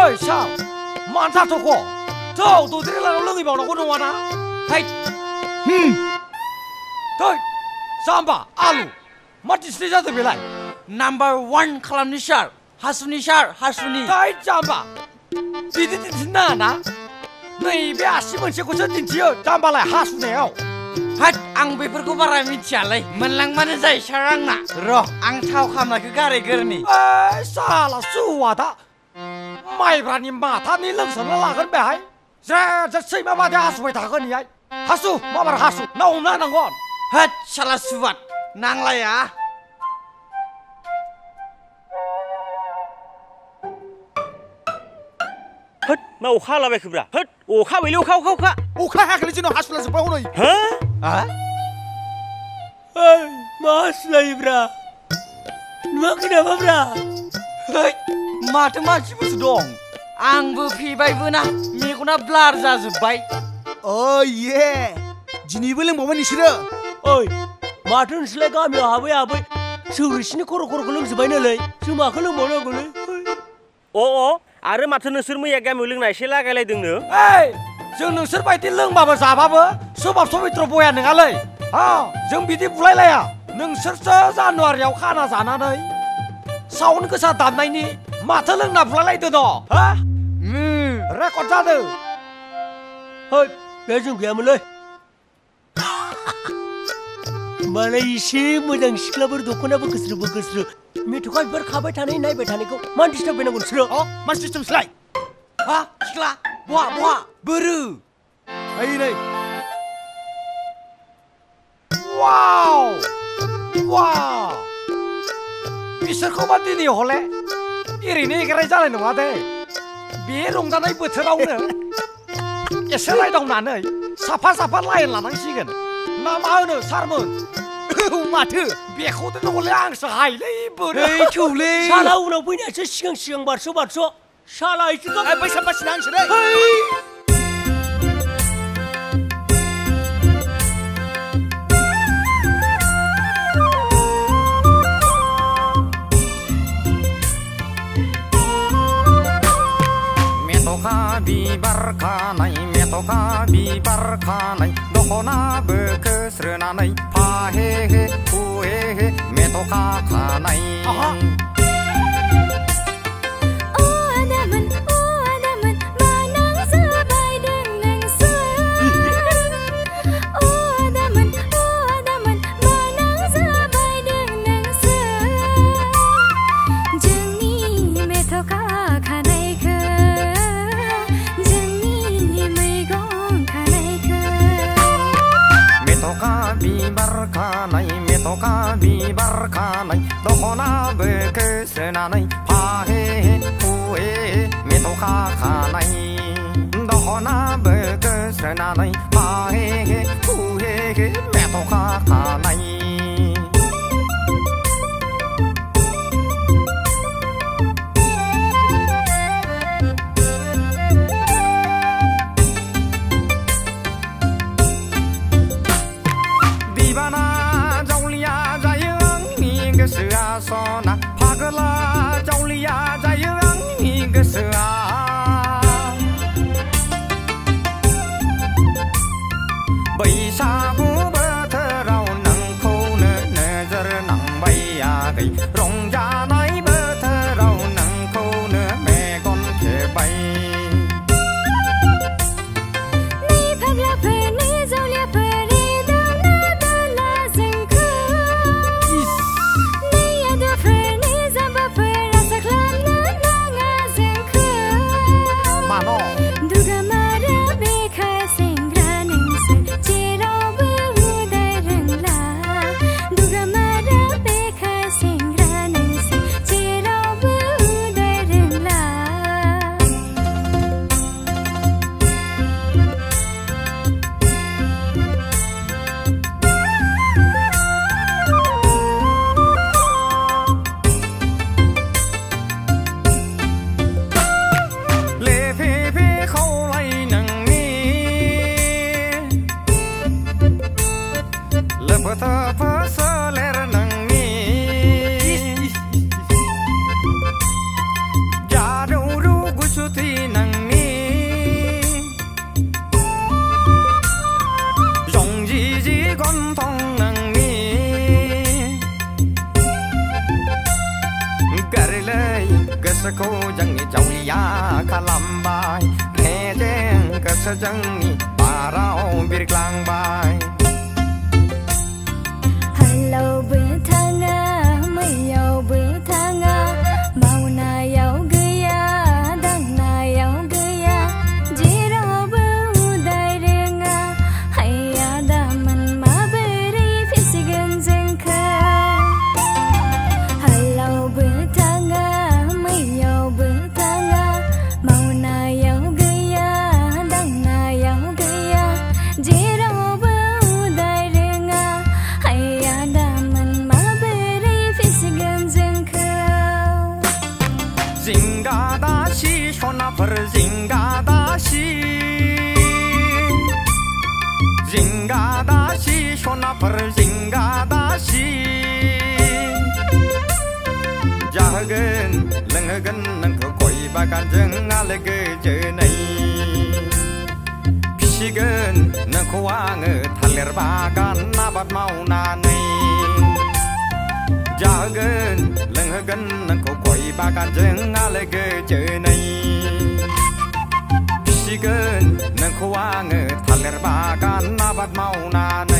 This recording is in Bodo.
ओइ सार मानो थाथ'ख' थौ ददेरे लानाव लोंहैबावनांगौ नङाना है थै जाम्बा आलु मा डिसप्ले जादों बेलाय नाम्बार 1 खालामनि सार हासुनि थै जाम्बा बिदि दिन्थिनो नाङा ना नैबे आसि मोनसेखौसो दिन्थियो जाम्बालाय हासुनायाव हाट आं बेफोरखौ बारा मिथियालै मोनलांबानो जायो सार आंना र' आं थाव खामनायखौ गारैगोरनि साला सुवा दा माइब्रानि माथानि लोंसोना लागोन बेहाय जे सैमा बादि हासुबाय थागोन इहाय हासु माबार हासु ना हमना होनांगोन हाट साला सुबाद नांलाया होद मा अखा हालाबायखोब्रा होद अखा हाबायलै अखा हायाखैलै जोंनाव हासुलाजोब्बाय हनै मा हासुलायोब्रा नुवाखै नामाब्रा माथो मानसिफोरसो दं आंबो फेबायबो ना मेगना ब्लार जाजोब्बाय ये दिनैबो लोंबावबाय नोंसोरो ओइ माथो नोंसोरलाय गामियाव हाबै सौरिसिनि खर'खौ लोंजोब्बायनोलै जों माखौ लोंबावनांगौलै आरो माथो नोंसोर मैया गामियाव लोंना एसे लागायलायदोंनो जों नोंसोर बायदि लोंबाबो जाबाबो सोबाब सबित्र बया नङालै जों बिदि बुलायलाया नोंसोरसो जानुवारियाव खाना जानानै साउन्ड गोसा दामनायनि माथो लोंना बुलायलायदों रेकर्ड जादों बे जों गैयामोनलै माने एसे मोजां सिख्लाफोर दख'ना बोखोस्रो मेथ'खा बिबार खाबाय थानाय नायबाय थानायखौ मानो डिस्टार्ब बायनांगौ नोंसोरो मा सिस्टेमसोलाय सिख्ला बहा बोरो नै वाव बिसोरखौबा दिनै हले ओरैनो एगारनाय जानाय नङा दे बे रंजानाय बोथोरावनो एसे रायदावनानै साफा लाइन लानांसिगोन ना मा होनो सारमोन माथो बेखौ हले आंसो हायलै बोरै थौलै साला उनाव फैनायासो सिगां बारस' साला एसे बैसा बासिना आंसोलै मेथ'खा बिबार खानाय दख'ना बोखोस्रोनानै फाहे हे हुहे हे मेथ'खा खानाय मेथ'खा बिबार खानाय दख'ना बोखोस्रोनानै फाहे हुहे मेथ'खा खानाय दख'ना बोखोस्रोनानै फाहे हुहे मेथ'खा खानाय सना फागला जावलिया जायो आंनि गोसोआ बैसागु बोथोराव नोंखौनो नोजोर नांबाय आगै रंजानाय बोथोराव नोंखौनो मेगन खेबाय Friend गोसो जोंनि बाराव बिरग्लांबाय हालावबो थाङा मैयावबो थाङा मावनायाव गैया दांनायाव गैया जेरावबो उदाय रोङा हाया दामोन माबोरै फिसिगोन जोंखौ हालावबो थाङा मैयावबो थाङा मावनायाव गैया दांनायाव गैया जेरावबो उदाय रोङा हाया दामोन माबोरै फिसिगोन जोंखौ जिंगा दासि सनाफोर जिंगा दासि जिंगा दासि सनाफोर जिंगा दासि जाहोगोन लोंहोगोन नोंखौ गय बागानजों आलो गोजोनै फिसिगोन नोंखौ आङो थालिर बागान आबाद मावनानै जाहोगोन लोंहोगोन नोंखौ गय बागानजों आलो गोजोनै फिसिगोन नोंखौ आङो थालिर बागान आबाद मावनानै